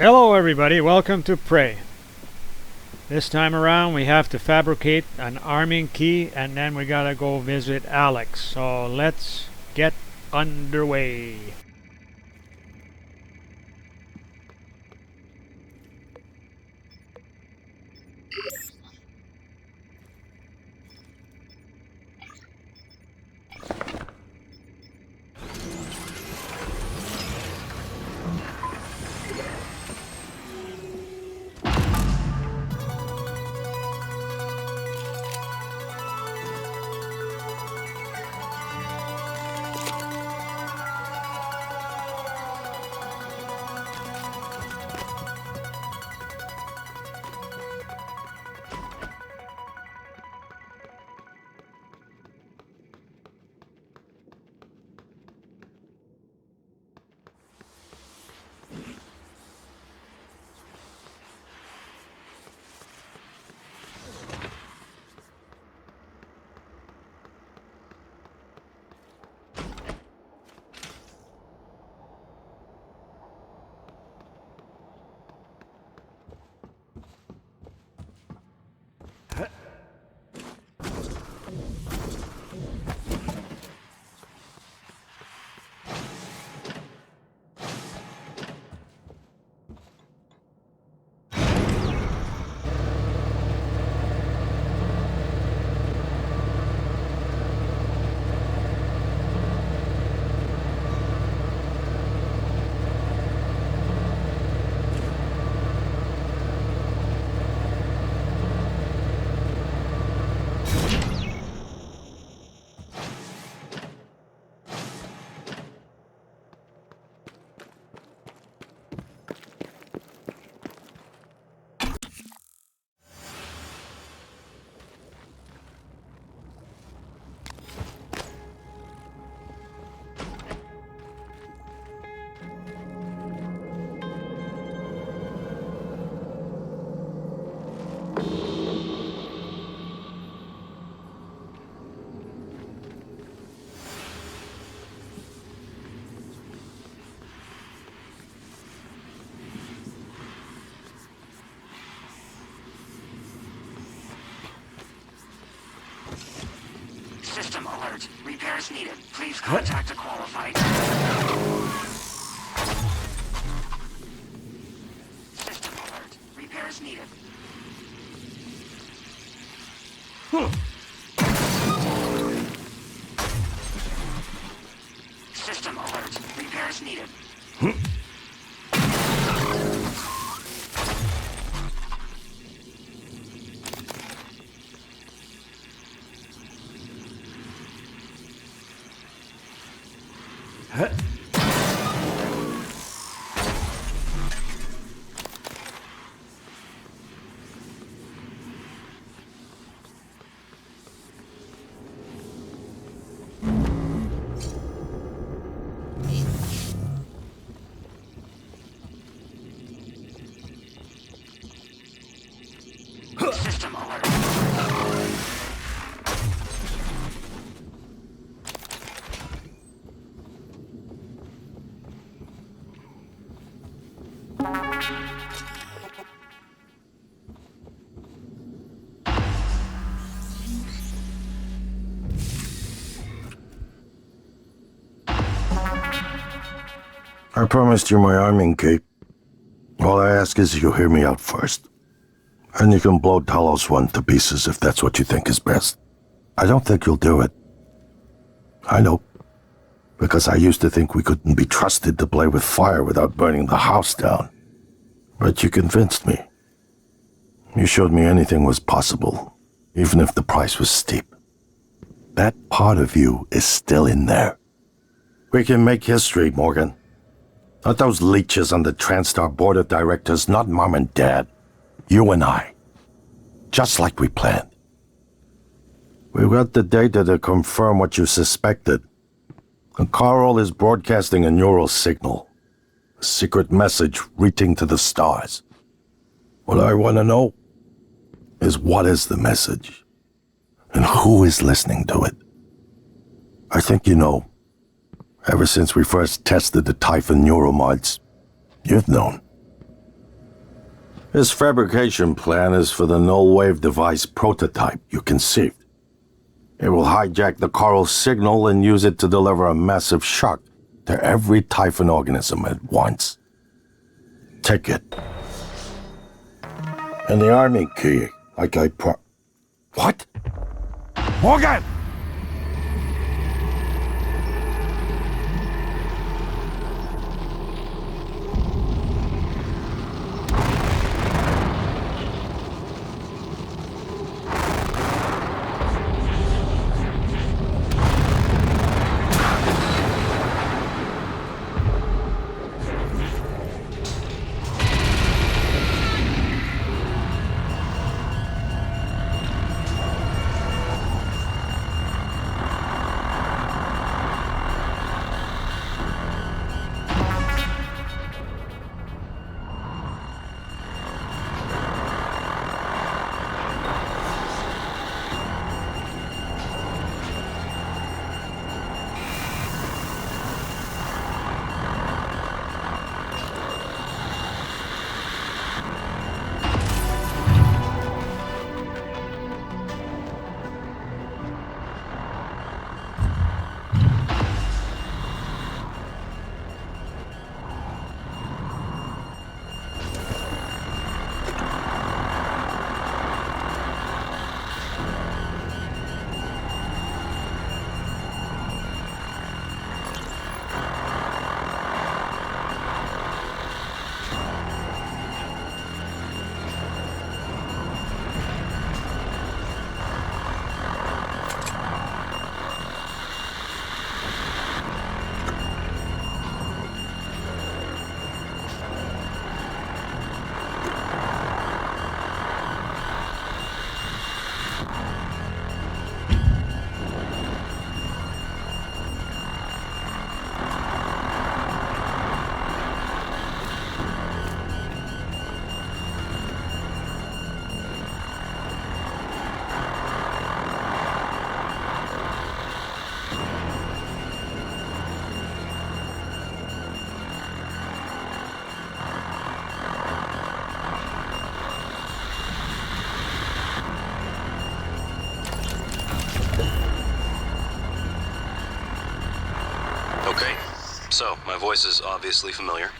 Hello everybody, welcome to Prey. This time around we have to fabricate an arming key and then we gotta go visit Alex. So let's get underway. System alert. Repairs needed. Please contact a qualified. System alert. Repairs needed. System alert. Repairs needed. System alert. I promised you my arming cape. All I ask is you hear me out first. And you can blow Talos one to pieces if that's what you think is best. I don't think you'll do it. I know. Because I used to think we couldn't be trusted to play with fire without burning the house down. But you convinced me. You showed me anything was possible, even if the price was steep. That part of you is still in there. We can make history, Morgan. Not those leeches on the TranStar board of directors, not Mom and Dad. You and I. Just like we planned. We've got the data to confirm what you suspected. And Carl is broadcasting a neural signal. A secret message reaching to the stars. What I want to know is what is the message? And who is listening to it? I think you know. Ever since we first tested the Typhon neuromods, you've known. This fabrication plan is for the null-wave device prototype you conceived. It will hijack the coral signal and use it to deliver a massive shock to every Typhon organism at once. Take it. And the army key, like I What? Morgan! Okay, so my voice is obviously familiar.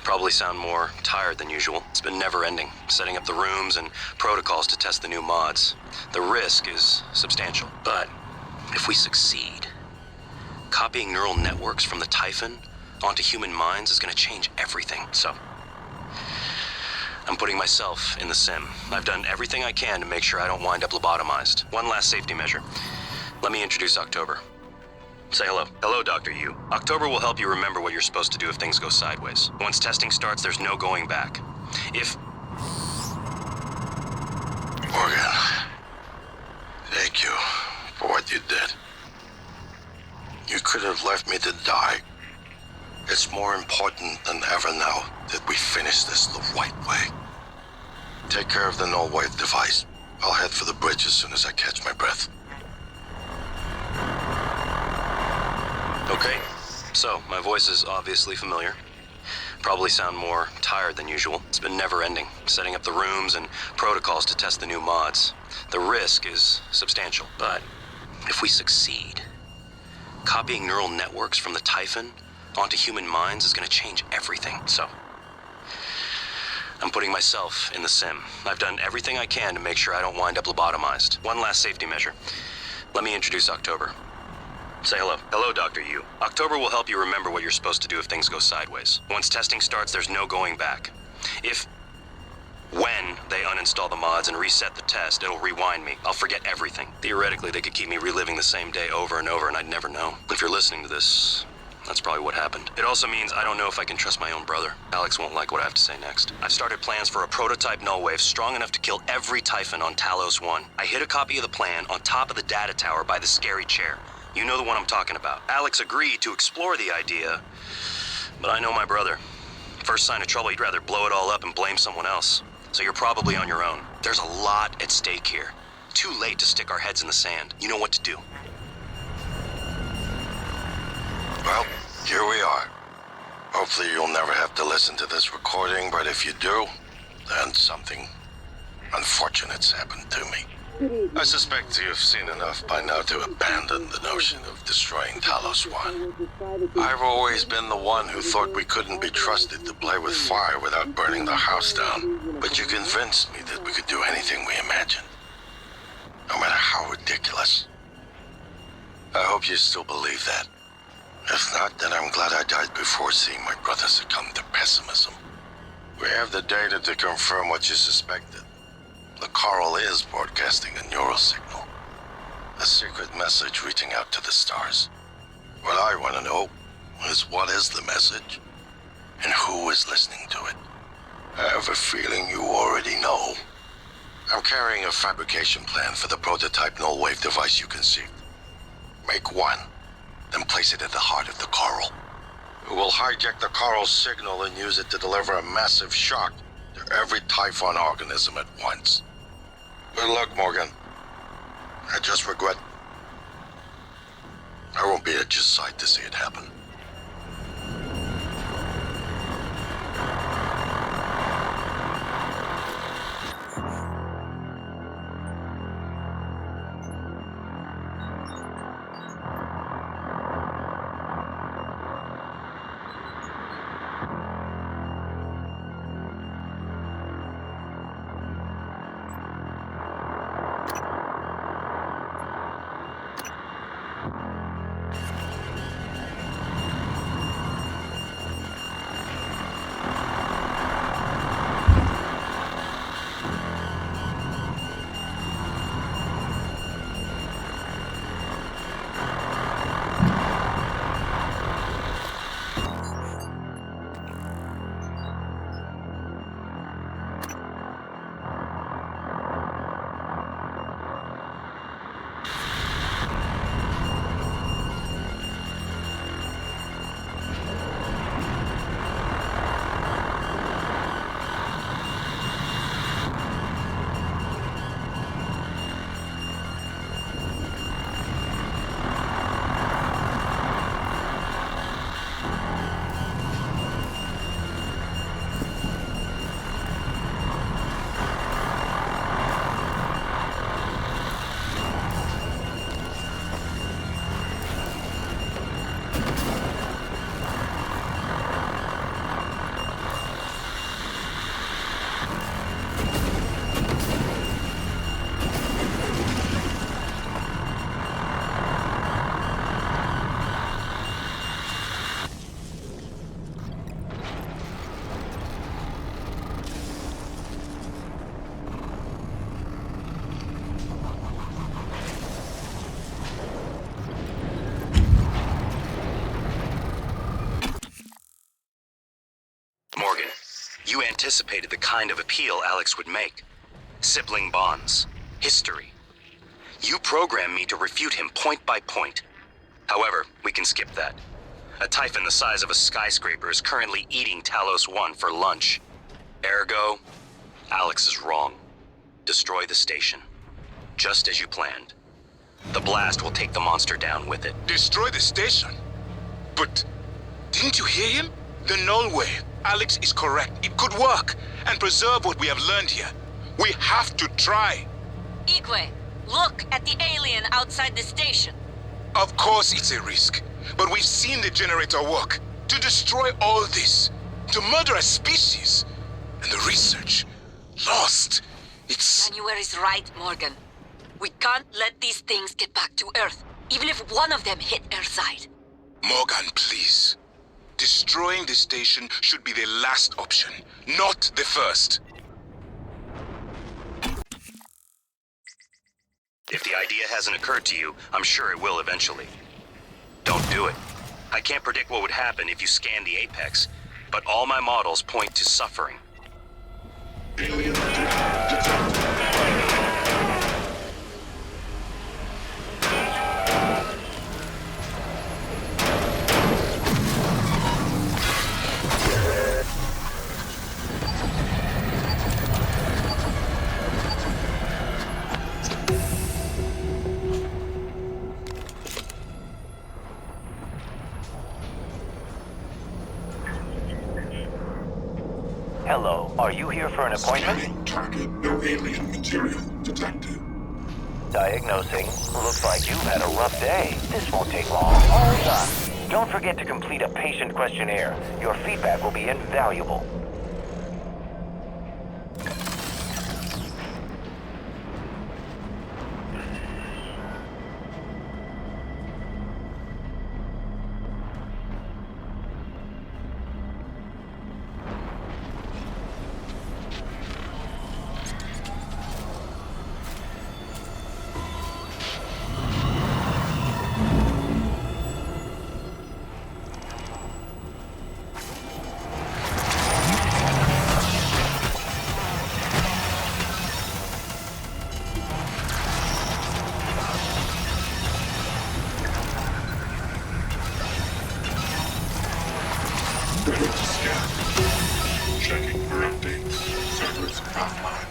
Probably sound more tired than usual. It's been never-ending, setting up the rooms and protocols to test the new mods. The risk is substantial, but if we succeed, copying neural networks from the Typhon onto human minds is going to change everything, so I'm putting myself in the sim. I've done everything I can to make sure I don't wind up lobotomized. One last safety measure. Let me introduce October. Say hello. Hello, Dr. Yu. October will help you remember what you're supposed to do if things go sideways. Once testing starts, there's no going back. Morgan, thank you for what you did. You could have left me to die. It's more important than ever now that we finish this the right way. Take care of the null-wave device. I'll head for the bridge as soon as I catch my breath. Okay, so my voice is obviously familiar. Probably sound more tired than usual. It's been never-ending, setting up the rooms and protocols to test the new mods. The risk is substantial, but if we succeed, copying neural networks from the Typhon onto human minds is going to change everything, so I'm putting myself in the sim. I've done everything I can to make sure I don't wind up lobotomized. One last safety measure. Let me introduce October. Say hello. Hello, Dr. Yu. October will help you remember what you're supposed to do if things go sideways. Once testing starts, there's no going back. When they uninstall the mods and reset the test, it'll rewind me. I'll forget everything. Theoretically, they could keep me reliving the same day over and over, and I'd never know. If you're listening to this, that's probably what happened. It also means I don't know if I can trust my own brother. Alex won't like what I have to say next. I've started plans for a prototype null wave strong enough to kill every Typhon on Talos 1. I hid a copy of the plan on top of the data tower by the scary chair. You know the one I'm talking about. Alex agreed to explore the idea, but I know my brother. First sign of trouble, he'd rather blow it all up and blame someone else. So you're probably on your own. There's a lot at stake here. Too late to stick our heads in the sand. You know what to do. Well, here we are. Hopefully you'll never have to listen to this recording, but if you do, then something unfortunate's happened to me. I suspect you've seen enough by now to abandon the notion of destroying Talos 1. I've always been the one who thought we couldn't be trusted to play with fire without burning the house down. But you convinced me that we could do anything we imagined, no matter how ridiculous. I hope you still believe that. If not, then I'm glad I died before seeing my brother succumb to pessimism. We have the data to confirm what you suspected. The coral is broadcasting a neural signal. A secret message reaching out to the stars. What I want to know is what is the message, and who is listening to it. I have a feeling you already know. I'm carrying a fabrication plan for the prototype null-wave device you conceived. Make one, then place it at the heart of the coral. We will hijack the coral's signal and use it to deliver a massive shock to every Typhon organism at once. Good luck, Morgan. I just regret I won't be at your side to see it happen. Morgan, you anticipated the kind of appeal Alex would make. Sibling bonds, history. You programmed me to refute him point by point. However, we can skip that. A Typhon the size of a skyscraper is currently eating Talos 1 for lunch. Ergo, Alex is wrong. Destroy the station. Just as you planned. The blast will take the monster down with it. Destroy the station? But didn't you hear him? The null wave. Alex is correct. It could work and preserve what we have learned here. We have to try. Igwe, look at the alien outside the station. Of course it's a risk, but we've seen the generator work. To destroy all this, to murder a species, and the research lost. It's... January is right, Morgan. We can't let these things get back to Earth, even if one of them hit Earthside. Morgan, please. Destroying the station should be the last option, not the first. If the idea hasn't occurred to you, I'm sure it will eventually. Don't do it. I can't predict what would happen if you scan the apex, but all my models point to suffering. Hello, are you here for an appointment? Scanning target. No alien material detected. Diagnosing. Looks like you've had a rough day. This won't take long. All done. Don't forget to complete a patient questionnaire. Your feedback will be invaluable. Ready to scan. Checking for updates. Servers offline.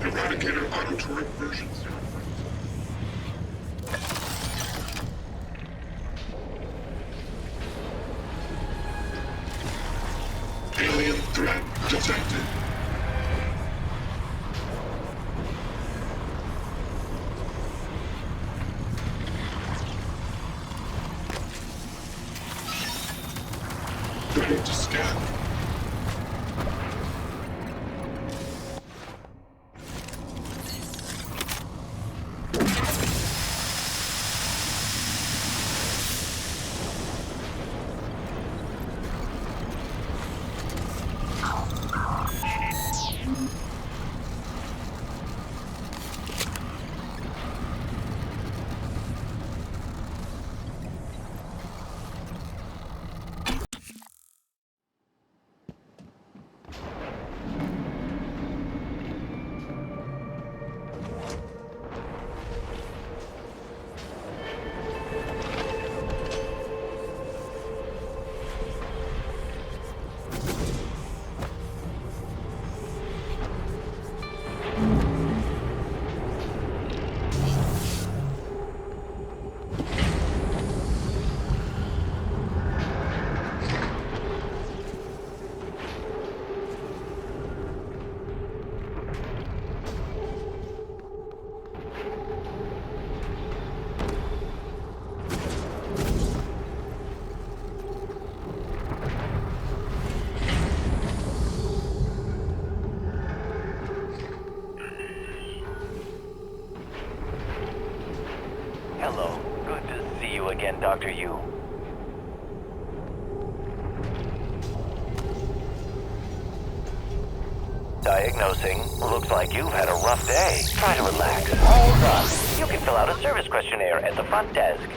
Eradicator auto-turret version 0. Alien threat detected. Ready to scan. Hello. Good to see you again, Dr. Yu. Diagnosing. Looks like you've had a rough day. Try to relax. All done. You can fill out a service questionnaire at the front desk.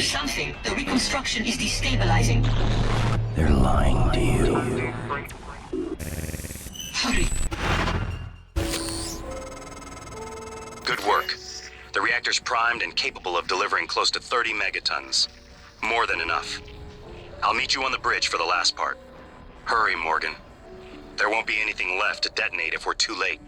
something. The reconstruction is destabilizing. They're lying to you. Hurry. Good work. The reactor's primed and capable of delivering close to 30 megatons. More than enough. I'll meet you on the bridge for the last part. Hurry, Morgan. There won't be anything left to detonate if we're too late.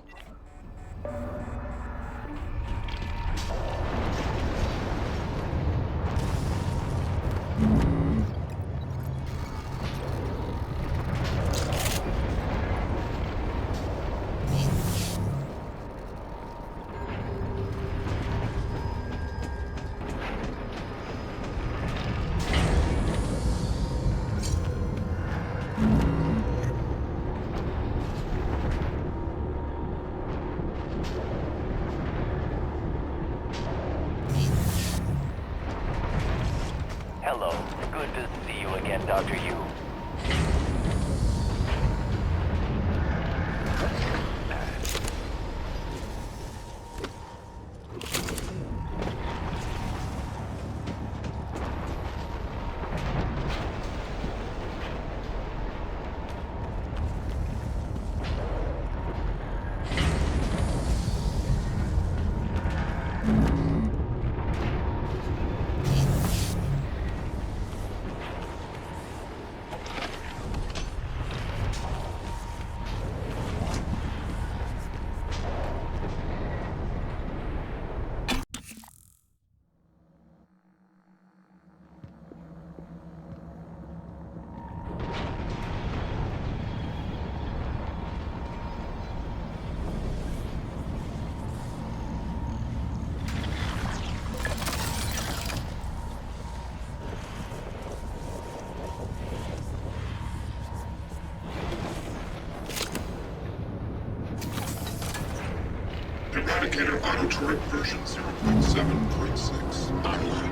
Hello. Good to see you again, Dr. Yu. Eradicator auto turret version 0.7.6 online.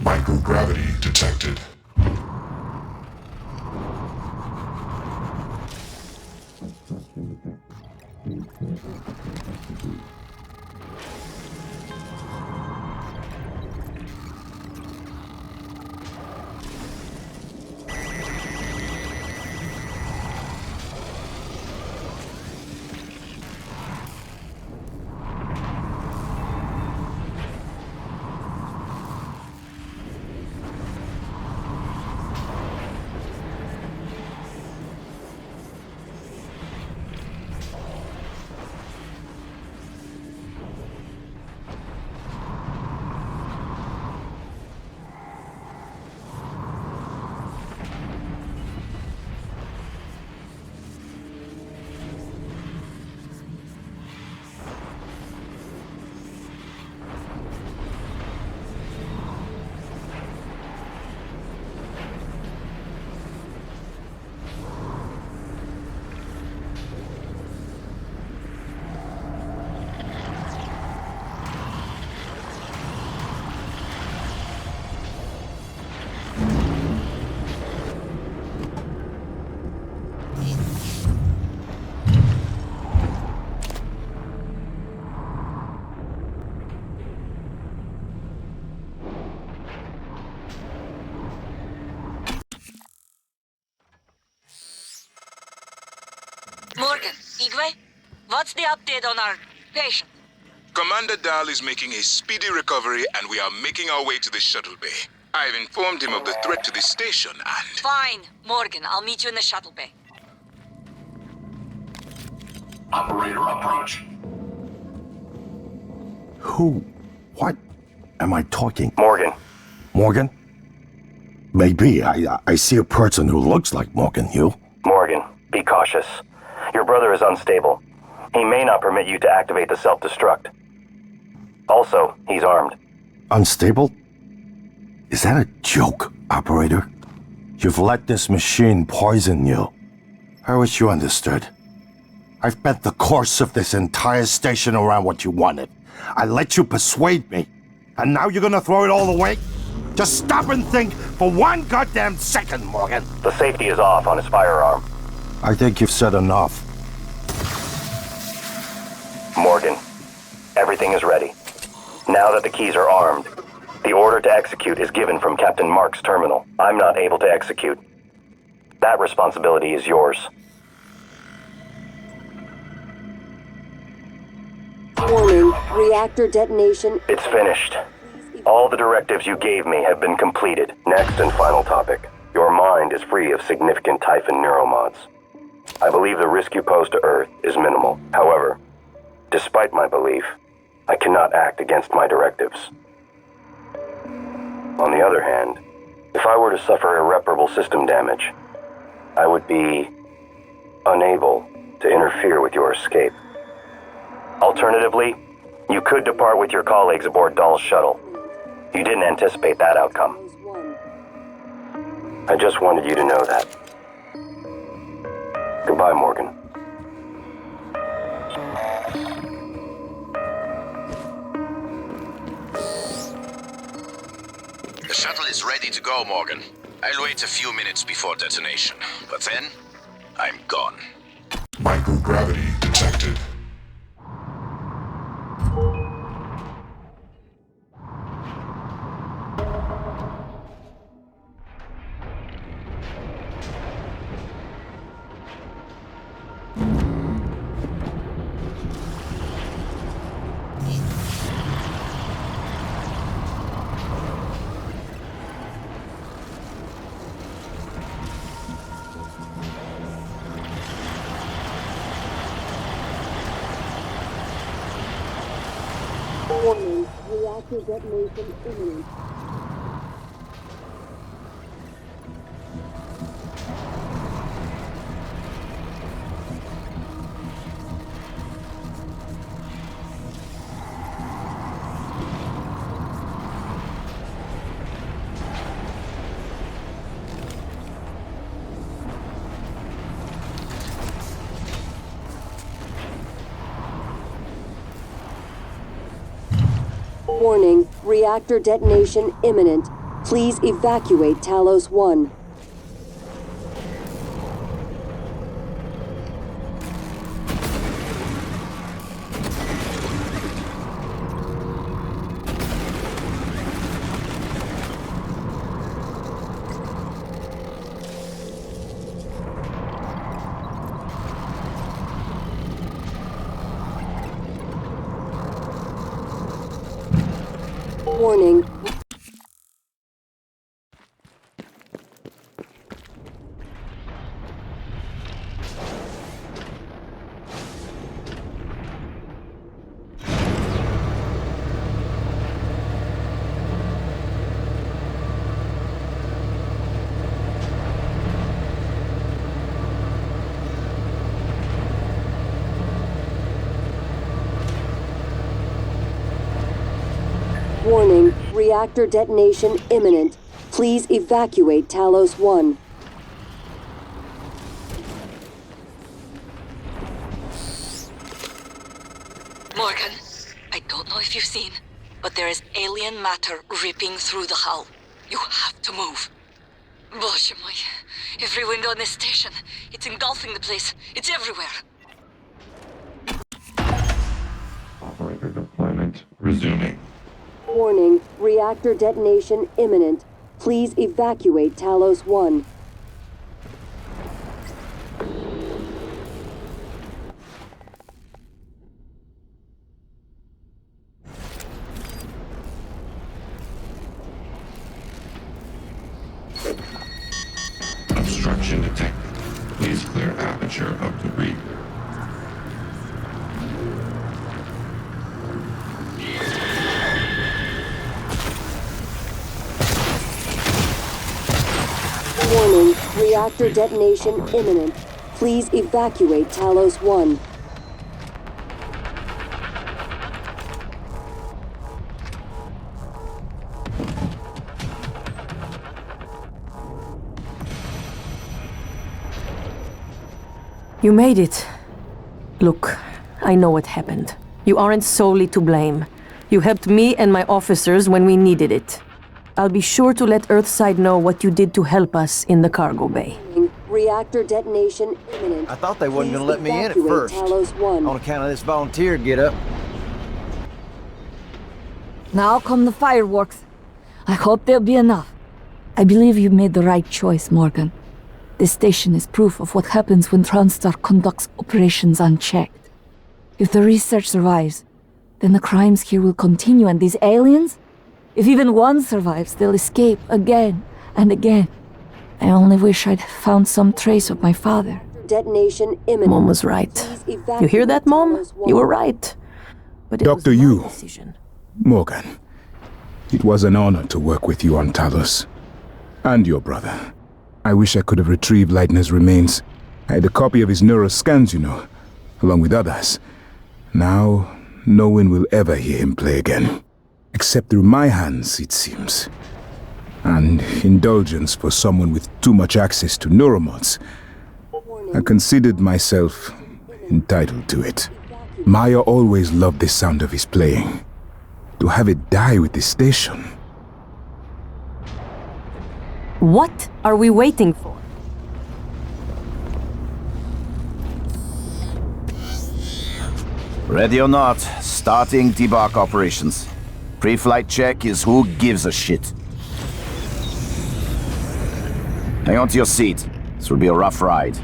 Microgravity detected. Morgan, Igwe, what's the update on our patient? Commander Dahl is making a speedy recovery and we are making our way to the shuttle bay. I've informed him of the threat to the station and... Fine. Morgan, I'll meet you in the shuttle bay. Operator approach. Who? What am I talking? Morgan, Morgan? Maybe. I see a person who looks like Morgan. You? Morgan, be cautious. Your brother is unstable. He may not permit you to activate the self-destruct. Also, he's armed. Unstable? Is that a joke, operator? You've let this machine poison you. I wish you understood. I've bet the course of this entire station around what you wanted. I let you persuade me. And now you're gonna throw it all away? Just stop and think for one goddamn second, Morgan. The safety is off on his firearm. I think you've said enough. Morgan, everything is ready. Now that the keys are armed, the order to execute is given from Captain Mark's terminal. I'm not able to execute. That responsibility is yours. Warning, reactor detonation. It's finished. All the directives you gave me have been completed. Next and final topic. Your mind is free of significant Typhon neuromods. I believe the risk you pose to Earth is minimal. However, despite my belief, I cannot act against my directives. On the other hand, if I were to suffer irreparable system damage, I would be unable to interfere with your escape. Alternatively, you could depart with your colleagues aboard Dahl's shuttle. You didn't anticipate that outcome. I just wanted you to know that. Goodbye, Morgan. The shuttle is ready to go, Morgan. I'll wait a few minutes before detonation, but then, I'm gone. Microgravity detected. Warning, reactor detonation imminent. Warning, reactor detonation imminent. Please evacuate Talos 1. Warning. Warning, reactor detonation imminent. Please evacuate Talos 1. Morgan, I don't know if you've seen, but there is alien matter ripping through the hull. You have to move. Боже мой. Every window in this station. It's engulfing the place. It's everywhere. Operator deployment resuming. Warning, reactor detonation imminent. Please evacuate Talos 1. Obstruction detected. Please clear aperture of debris. Warning, reactor detonation imminent. Please evacuate Talos 1. You made it. Look, I know what happened. You aren't solely to blame. You helped me and my officers when we needed it. I'll be sure to let Earthside know what you did to help us in the cargo bay. Reactor detonation imminent. I thought they wasn't Please gonna let me in at evacuate first. Talos 1. On account of this volunteer get-up. Now come the fireworks. I hope there'll be enough. I believe you made the right choice, Morgan. This station is proof of what happens when Transtar conducts operations unchecked. If the research survives, then the crimes here will continue, and these aliens? If even one survives, they'll escape again and again. I only wish I'd found some trace of my father. Detonation imminent. Mom was right. You hear that, Mom? You were right. But it Dr. was Yu. my decision. Morgan, it was an honor to work with you on Talos. And your brother. I wish I could have retrieved Leitner's remains. I had a copy of his neuroscans, you know, along with others. Now, no one will ever hear him play again. Except through my hands, it seems. And indulgence for someone with too much access to neuromods. I considered myself entitled to it. Maya always loved the sound of his playing. To have it die with the station. What are we waiting for? Ready or not, starting debark operations. Pre-flight check is who gives a shit. Hang on to your seat. This will be a rough ride.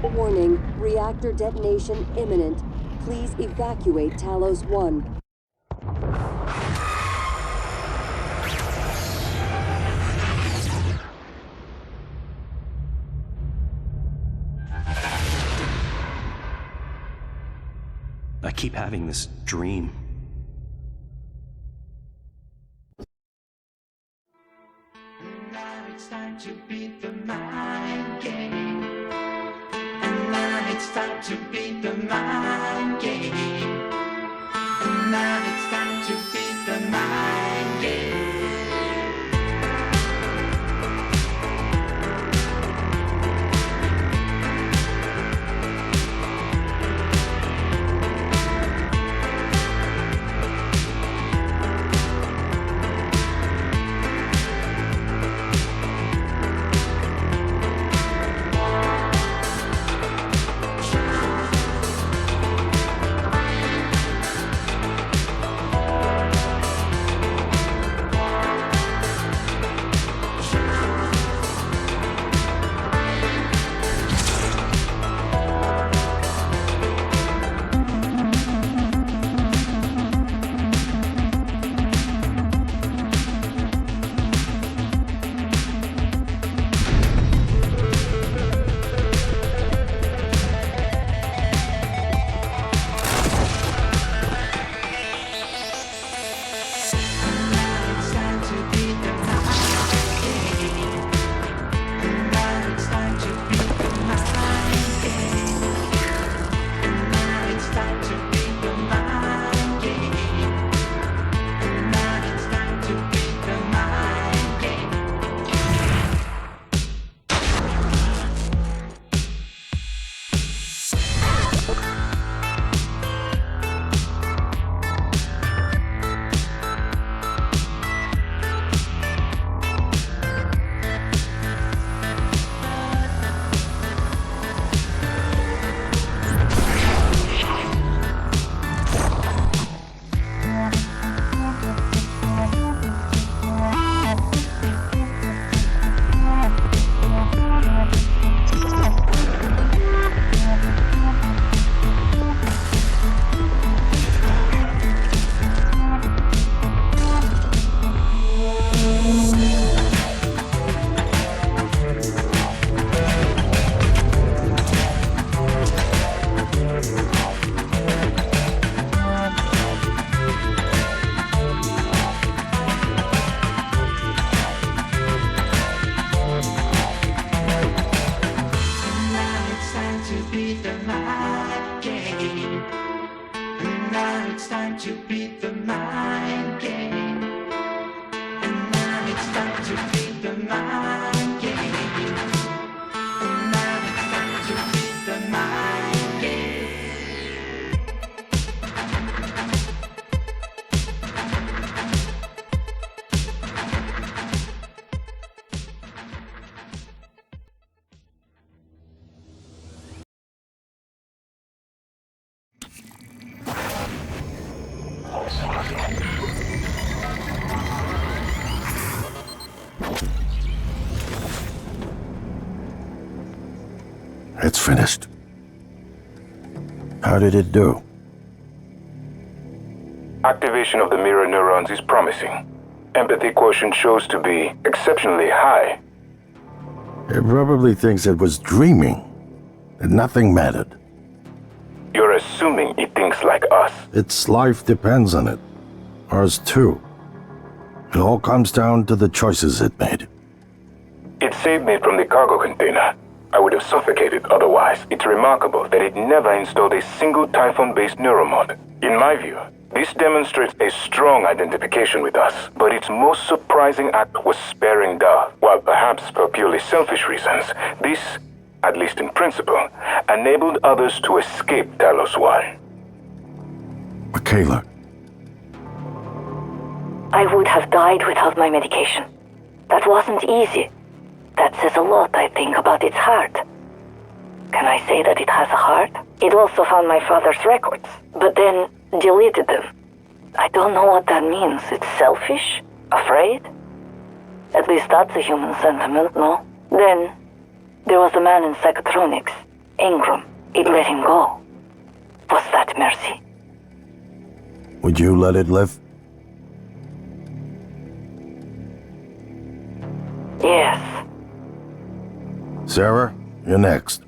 Warning, reactor detonation imminent. Please evacuate Talos 1. I keep having this dream. Now it's time to beat the mind game. And now it's time to beat the mind game. And now it's time to beat the mind game. It's finished. How did it do? Activation of the mirror neurons is promising. Empathy quotient shows to be exceptionally high. It probably thinks it was dreaming, and nothing mattered. You're assuming it thinks like us. Its life depends on it. Ours too. It all comes down to the choices it made. It saved me from the cargo container. I would have suffocated otherwise. It's remarkable that it never installed a single Typhon-based neuromod. In my view, this demonstrates a strong identification with us, but its most surprising act was sparing Darth. While perhaps for purely selfish reasons, this, at least in principle, enabled others to escape Talos 1. Michaela. I would have died without my medication. That wasn't easy. That says a lot, I think, about its heart. Can I say that it has a heart? It also found my father's records, but then deleted them. I don't know what that means. It's selfish? Afraid? At least that's a human sentiment, no? Then, there was the man in psychotronics, Ingram. It let him go. Was that mercy? Would you let it live? Yes. Sarah, you're next.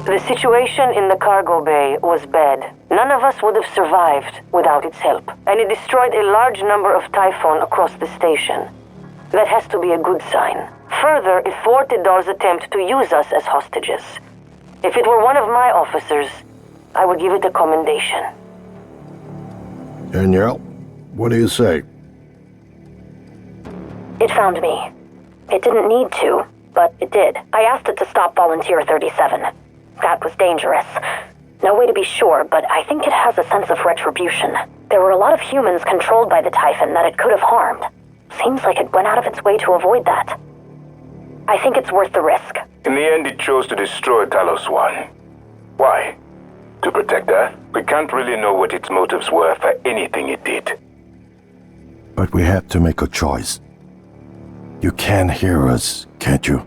The situation in the cargo bay was bad. None of us would have survived without its help, and it destroyed a large number of Typhon across the station. That has to be a good sign. Further, it thwarted Dar's attempt to use us as hostages. If it were one of my officers, I would give it a commendation. Danielle, what do you say? It found me. It didn't need to, but it did. I asked it to stop Volunteer 37. That was dangerous. No way to be sure, but I think it has a sense of retribution. There were a lot of humans controlled by the Typhon that it could have harmed. Seems like it went out of its way to avoid that. I think it's worth the risk. In the end, it chose to destroy Talos 1. Why? To protect Earth? We can't really know what its motives were for anything it did. But we had to make a choice. You can hear us, can't you?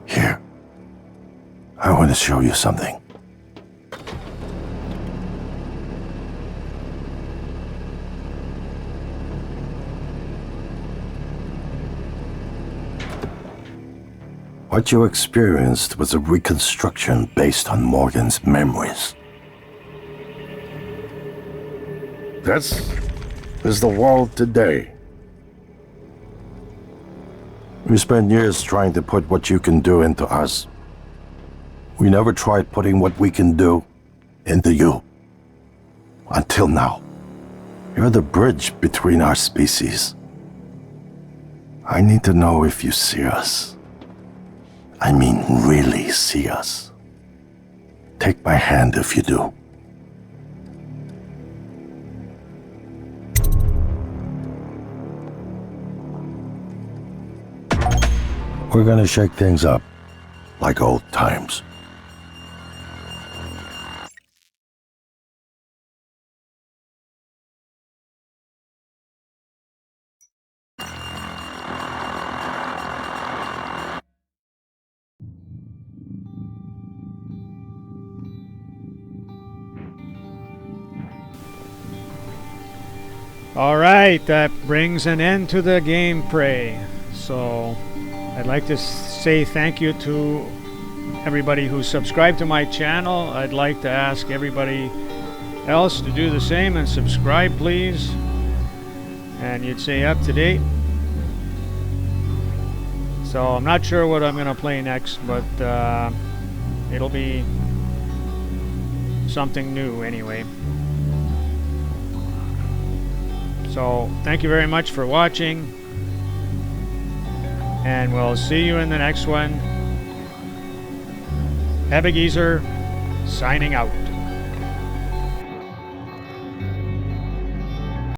Here. I want to show you something. What you experienced was a reconstruction based on Morgan's memories. This is the world today. We spent years trying to put what you can do into us. We never tried putting what we can do into you. Until now. You're the bridge between our species. I need to know if you see us. I mean, really see us. Take my hand if you do. We're gonna shake things up, like old times. Alright, that brings an end to the gameplay. So, I'd like to say thank you to everybody who subscribed to my channel. I'd like to ask everybody else to do the same and subscribe, please. And you'd stay up to date. So, I'm not sure what I'm going to play next, but it'll be something new anyway. So, thank you very much for watching, and we'll see you in the next one. Ebegezer, signing out.